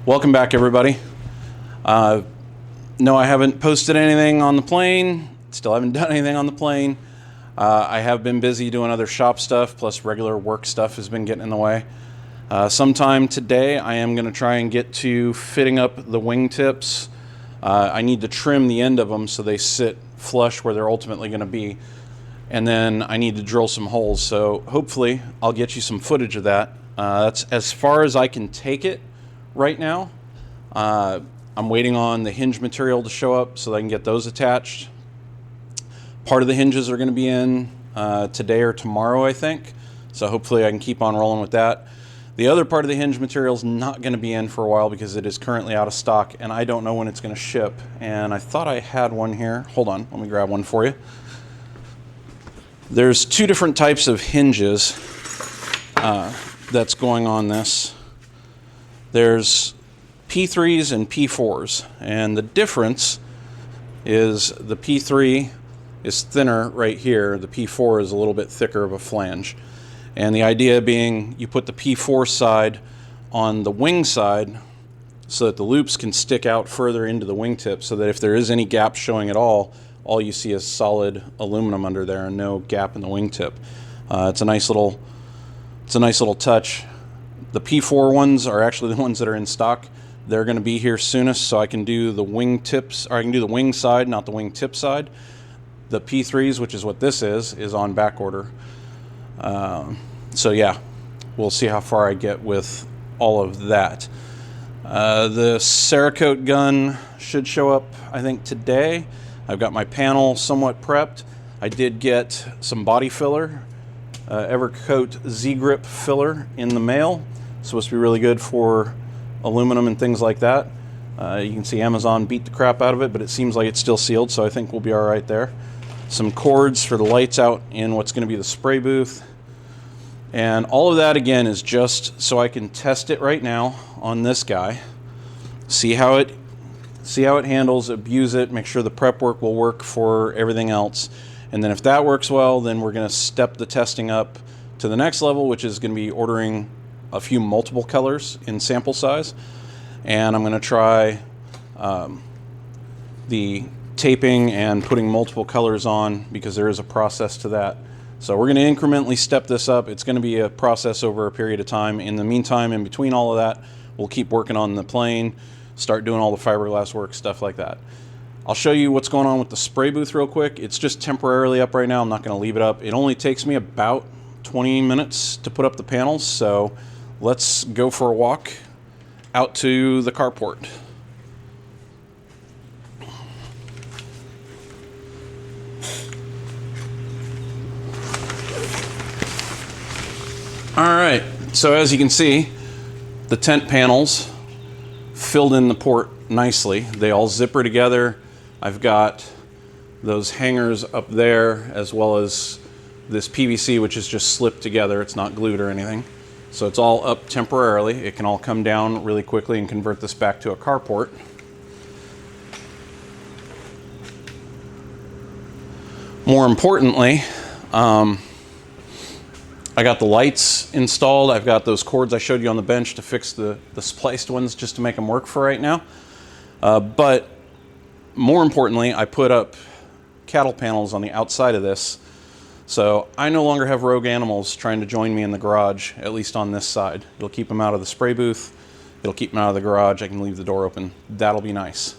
Welcome back, everybody. No, I haven't posted anything on the plane. Still haven't done anything on the plane. I have been busy doing other shop stuff, plus regular work stuff has been getting in the way. Sometime today, I am going to try and get to fitting up the wingtips. I need to trim the end of them so they sit flush where they're ultimately going to be. And then I need to drill some holes. So hopefully I'll get you some footage of that. That's as far as I can take it right now. I'm waiting on the hinge material to show up so that I can get those attached. Part of the hinges are going to be in today or tomorrow, I think. So hopefully I can keep on rolling with that. The other part of the hinge material is not going to be in for a while because it is currently out of stock and I don't know when it's going to ship. And I thought I had one here. Hold on, let me grab one for you. There's two different types of hinges that's going on this. There's P3s and P4s, and the difference is the P3 is thinner right here. The P4 is a little bit thicker of a flange. And the idea being you put the P4 side on the wing side so that the loops can stick out further into the wingtip so that if there is any gap showing at all you see is solid aluminum under there and no gap in the wingtip. It's a nice little touch. The P4 ones are actually the ones that are in stock. They're going to be here soonest, so I can do the wing tips, or I can do the wing side, not the wingtip side. The P3s, which is what this is on back order. So yeah, we'll see how far I get with all of that. The Cerakote gun should show up, I think, today. I've got my panel somewhat prepped. I did get some body filler, Evercoat Z-Grip filler in the mail. It's supposed to be really good for aluminum and things like that. You can see Amazon beat the crap out of it, but it seems like it's still sealed, so I think we'll be all right there. Some cords for the lights out in what's going to be the spray booth. And all of that, again, is just so I can test it right now on this guy. See how it handles, abuse it, make sure the prep work will work for everything else. And then if that works well, then we're going to step the testing up to the next level, which is going to be ordering a few multiple colors in sample size. And I'm going to try the taping and putting multiple colors on because there is a process to that. So we're going to incrementally step this up. It's going to be a process over a period of time. In the meantime, in between all of that, we'll keep working on the plane, start doing all the fiberglass work, stuff like that. I'll show you what's going on with the spray booth real quick. It's just temporarily up right now. I'm not going to leave it up. It only takes me about 20 minutes to put up the panels, so let's go for a walk out to the carport. All right, so as you can see, the tent panels filled in the port nicely. They all zipper together. I've got those hangers up there as well as this PVC, which is just slipped together. It's not glued or anything. So it's all up temporarily. It can all come down really quickly and convert this back to a carport. More importantly, I got the lights installed. I've got those cords I showed you on the bench to fix the spliced ones just to make them work for right now. But more importantly, I put up cattle panels on the outside of this. So I no longer have rogue animals trying to join me in the garage, at least on this side. It'll keep them out of the spray booth. It'll keep them out of the garage. I can leave the door open. That'll be nice.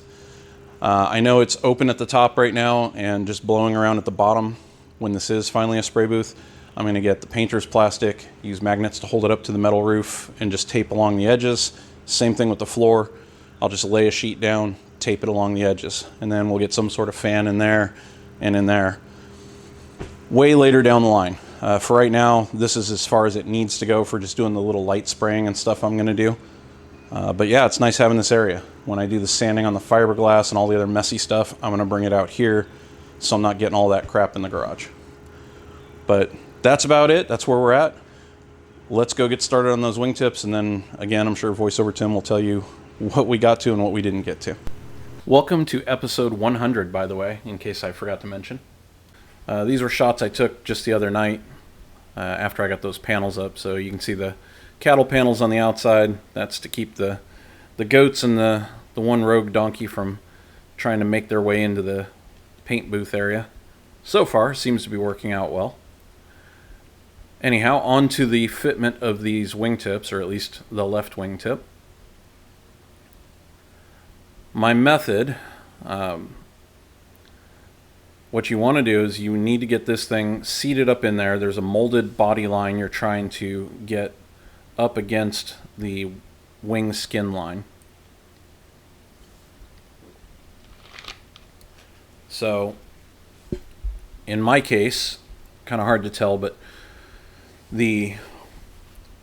I know it's open at the top right now and just blowing around at the bottom when this is finally a spray booth. I'm going to get the painter's plastic, use magnets to hold it up to the metal roof, and just tape along the edges. Same thing with the floor. I'll just lay a sheet down, tape it along the edges, and then we'll get some sort of fan in there and in there. Way later down the line. For right now, this is as far as it needs to go for just doing the little light spraying and stuff I'm going to do. But yeah, it's nice having this area. When I do the sanding on the fiberglass and all the other messy stuff, I'm going to bring it out here so I'm not getting all that crap in the garage. But that's about it. That's where we're at. Let's go get started on those wingtips, and then again, I'm sure VoiceOver Tim will tell you what we got to and what we didn't get to. Welcome to episode 100, by the way, in case I forgot to mention. These were shots I took just the other night after I got those panels up. So you can see the cattle panels on the outside. That's to keep the the goats and the one rogue donkey from trying to make their way into the paint booth area. So far, seems to be working out well. Anyhow, on to the fitment of these wingtips, or at least the left wingtip. My method, what you want to do is you need to get this thing seated up in there. There's a molded body line you're trying to get up against the wing skin line. So, in my case, kind of hard to tell, but the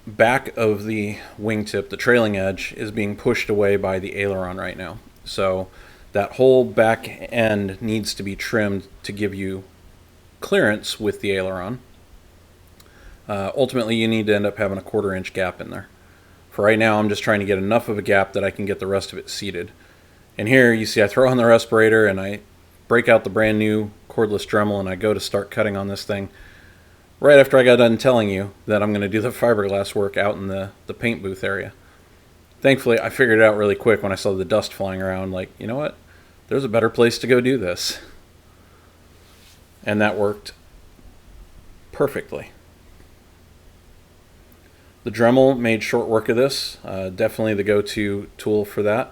back of the wingtip, the trailing edge, is being pushed away by the aileron right now. So that whole back end needs to be trimmed to give you clearance with the aileron. Ultimately, you need to end up having a 1/4 inch gap in there. For right now, I'm just trying to get enough of a gap that I can get the rest of it seated. And here, you see I throw on the respirator and I break out the brand new cordless Dremel and I go to start cutting on this thing right after I got done telling you that I'm going to do the fiberglass work out in the paint booth area. Thankfully, I figured it out really quick when I saw the dust flying around, like, you know what? There's a better place to go do this. And that worked perfectly. The Dremel made short work of this. Definitely the go-to tool for that.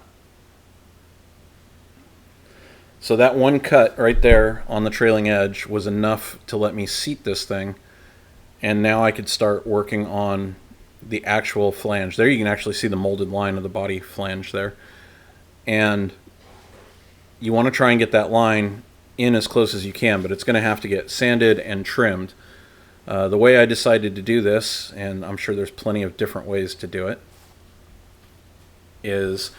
So that one cut right there on the trailing edge was enough to let me seat this thing. And now I could start working on the actual flange. There you can actually see the molded line of the body flange there. And you want to try and get that line in as close as you can, but it's going to have to get sanded and trimmed. The way I decided to do this, and I'm sure there's plenty of different ways to do it, is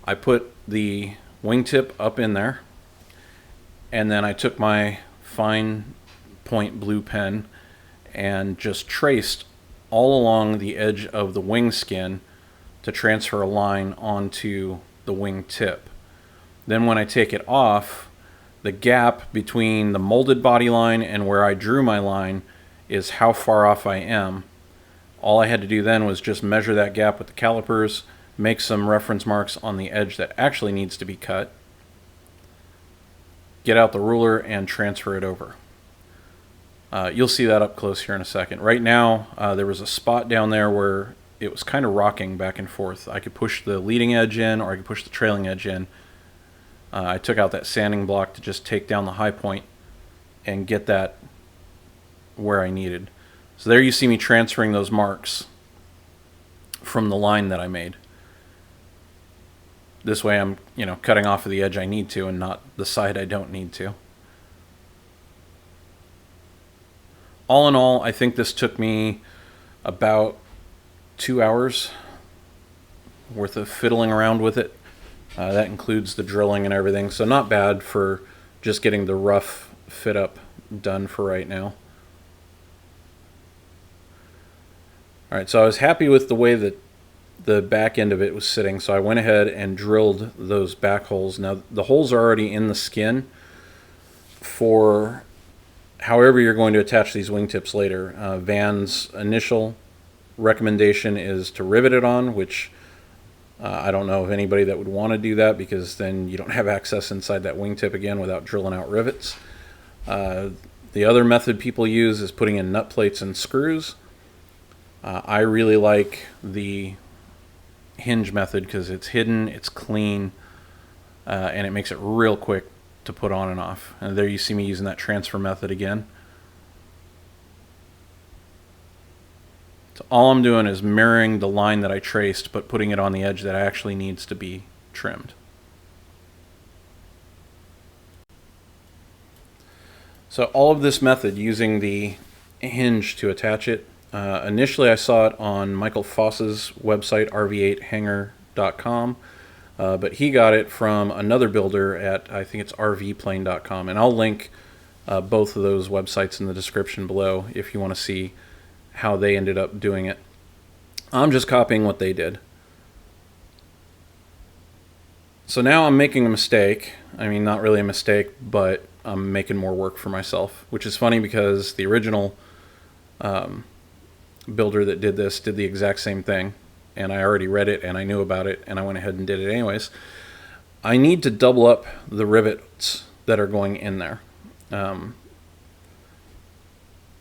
I put the wingtip up in there, and then I took my fine point blue pen and just traced all along the edge of the wing skin to transfer a line onto the wing tip. Then when I take it off, the gap between the molded body line and where I drew my line is how far off I am. All I had to do then was just measure that gap with the calipers, make some reference marks on the edge that actually needs to be cut, get out the ruler and transfer it over. You'll see that up close here in a second. Right now, there was a spot down there where it was kind of rocking back and forth. I could push the leading edge in or I could push the trailing edge in. I took out that sanding block to just take down the high point and get that where I needed. So there you see me transferring those marks from the line that I made. This way I'm, cutting off of the edge I need to and not the side I don't need to. All in all, I think this took me about 2 hours worth of fiddling around with it. That includes the drilling and everything, so not bad for just getting the rough fit up done for right now. Alright, so I was happy with the way that the back end of it was sitting, so I went ahead and drilled those back holes. Now, the holes are already in the skin for however you're going to attach these wingtips later. Van's initial recommendation is to rivet it on, which I don't know of anybody that would want to do that because then you don't have access inside that wingtip again without drilling out rivets. The other method people use is putting in nut plates and screws. I really like the hinge method because it's hidden, it's clean, and it makes it real quick to put on and off. And there you see me using that transfer method again. So all I'm doing is mirroring the line that I traced, but putting it on the edge that actually needs to be trimmed. So all of this method using the hinge to attach it, initially I saw it on Michael Foss's website, RV8hanger.com. But he got it from another builder at, I think it's RVplane.com. And I'll link both of those websites in the description below if you want to see how they ended up doing it. I'm just copying what they did. So now I'm making a mistake. I mean, not really a mistake, but I'm making more work for myself, which is funny because the original builder that did this did the exact same thing. and I already read it and I knew about it and I went ahead and did it anyways. I need to double up the rivets that are going in there.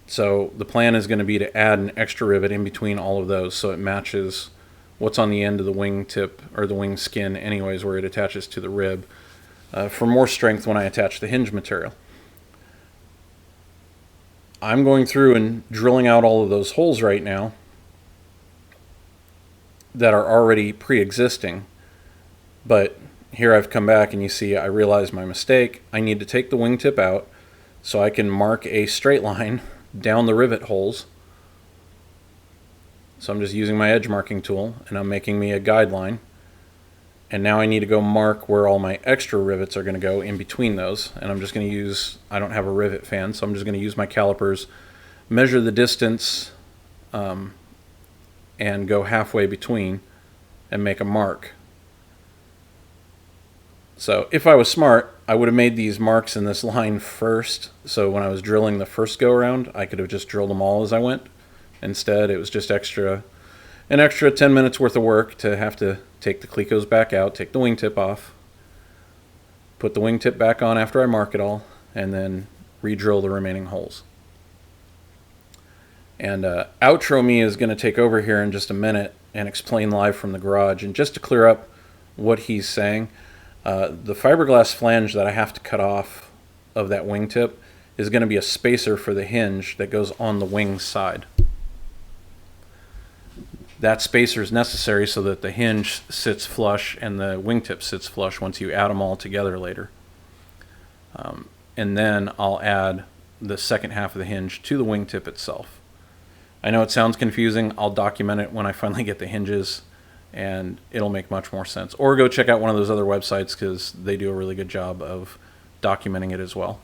So the plan is going to be to add an extra rivet in between all of those so it matches what's on the end of the wing tip or the wing skin anyways, where it attaches to the rib, for more strength when I attach the hinge material. I'm going through and drilling out all of those holes right now that are already pre-existing, but here I've come back and you see I realized my mistake. I need to take the wingtip out so I can mark a straight line down the rivet holes. So I'm just using my edge marking tool and I'm making me a guideline. And now I need to go mark where all my extra rivets are going to go in between those. And I'm just going to use, I don't have a rivet fan, so I'm just going to use my calipers, measure the distance, and go halfway between and make a mark. So if I was smart, I would have made these marks in this line first. So when I was drilling the first go around, I could have just drilled them all as I went. Instead, it was just an extra 10 minutes worth of work to have to take the clecos back out, take the wingtip off, put the wingtip back on after I mark it all, and then re-drill the remaining holes. And outro me is going to take over here in just a minute and explain live from the garage. And just to clear up what he's saying, the fiberglass flange that I have to cut off of that wingtip is going to be a spacer for the hinge that goes on the wing side. That spacer is necessary so that the hinge sits flush and the wingtip sits flush once you add them all together later. And then I'll add the second half of the hinge to the wingtip itself. I know it sounds confusing. I'll document it when I finally get the hinges, and it'll make much more sense. Or go check out one of those other websites because they do a really good job of documenting it as well.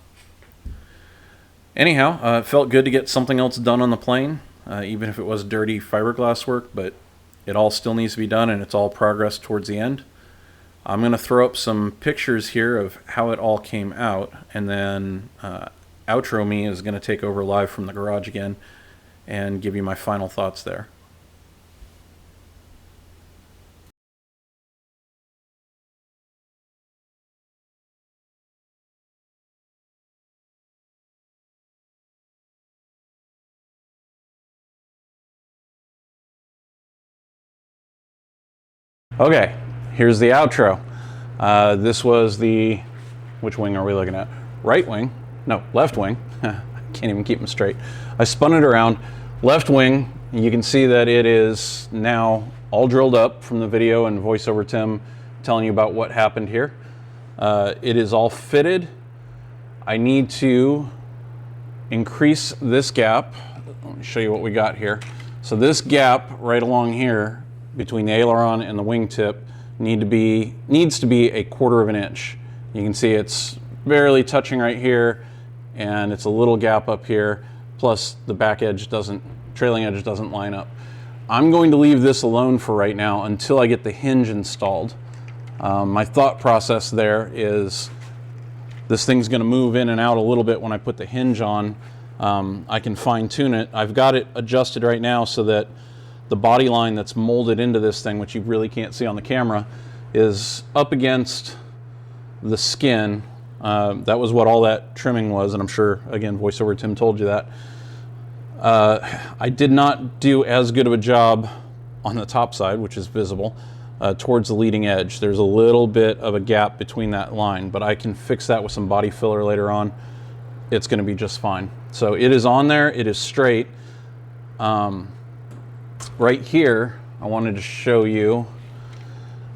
Anyhow, it felt good to get something else done on the plane. Even if it was dirty fiberglass work, but it all still needs to be done and it's all progress towards the end. I'm going to throw up some pictures here of how it all came out, and then outro me is going to take over live from the garage again and give you my final thoughts there. Okay, here's the outro. This was the, which wing are we looking at? Right wing? No, left wing. I can't even keep them straight. I spun it around. Left wing, you can see that it is now all drilled up from the video and voiceover Tim telling you about what happened here. It is all fitted. I need to increase this gap. Let me show you what we got here. So this gap right along here between the aileron and the wingtip needs to be a 1/4 of an inch. You can see it's barely touching right here, and it's a little gap up here, plus the back edge trailing edge doesn't line up. I'm going to leave this alone for right now until I get the hinge installed. My thought process there is this thing's going to move in and out a little bit when I put the hinge on. I can fine tune it. I've got it adjusted right now so that the body line that's molded into this thing, which you really can't see on the camera, is up against the skin. That was what all that trimming was, and I'm sure, again, voiceover Tim told you that. I did not do as good of a job on the top side, which is visible, towards the leading edge. There's a little bit of a gap between that line, but I can fix that with some body filler later on. It's going to be just fine. So it is on there. It is straight. Right here, I wanted to show you,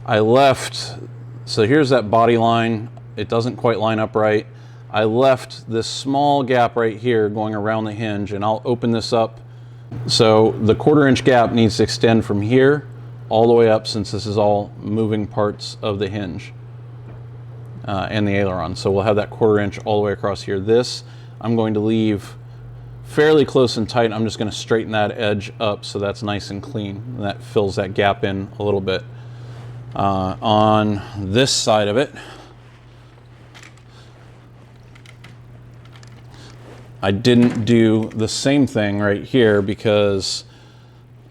so here's that body line. It doesn't quite line up right. I left this small gap right here going around the hinge, and I'll open this up. So the 1/4 inch gap needs to extend from here all the way up, since this is all moving parts of the hinge and the aileron. So we'll have that 1/4 inch all the way across here. This I'm going to leave fairly close and tight. I'm just going to straighten that edge up so that's nice and clean, and that fills that gap in a little bit. On this side of it, I didn't do the same thing right here because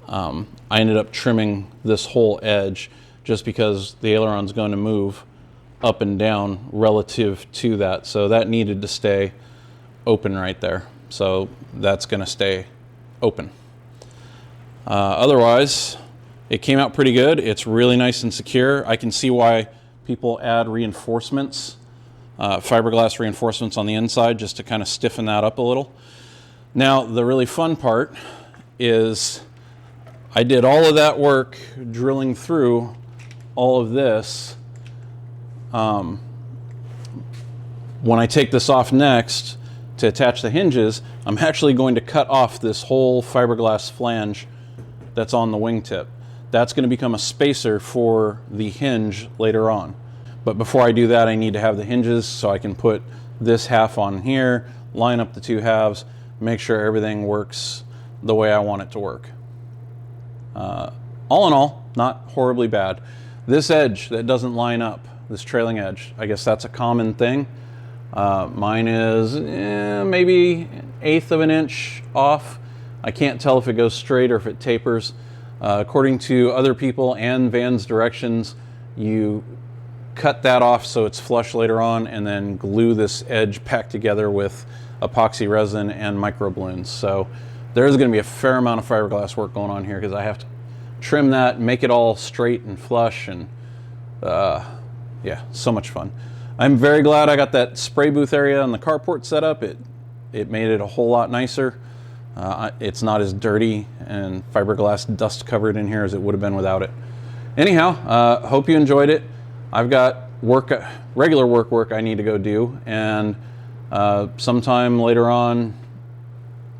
I ended up trimming this whole edge just because the aileron's going to move up and down relative to that. So that needed to stay open right there. So that's going to stay open. Otherwise, it came out pretty good. It's really nice and secure. I can see why people add reinforcements, fiberglass reinforcements on the inside just to kind of stiffen that up a little. Now, the really fun part is I did all of that work drilling through all of this. When I take this off next to attach the hinges, I'm actually going to cut off this whole fiberglass flange that's on the wingtip. That's going to become a spacer for the hinge later on. But before I do that, I need to have the hinges so I can put this half on here, line up the two halves, make sure everything works the way I want it to work. All in all, not horribly bad. This edge that doesn't line up, this trailing edge, I guess that's a common thing. Mine is maybe 1/8 of an inch off. I can't tell if it goes straight or if it tapers. According to other people and Van's directions, you cut that off so it's flush later on and then glue this edge back together with epoxy resin and micro balloons. So there's going to be a fair amount of fiberglass work going on here because I have to trim that, make it all straight and flush, and yeah, so much fun. I'm very glad I got that spray booth area on the carport set up. It made it a whole lot nicer. It's not as dirty and fiberglass dust covered in here as it would have been without it. Anyhow, hope you enjoyed it. I've got regular work I need to go do, and sometime later on,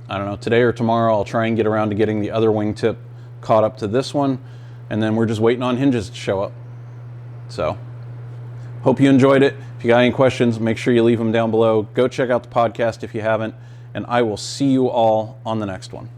I don't know, today or tomorrow, I'll try and get around to getting the other wingtip caught up to this one, and then we're just waiting on hinges to show up. So, hope you enjoyed it. If you got any questions, make sure you leave them down below. Go check out the podcast if you haven't, and I will see you all on the next one.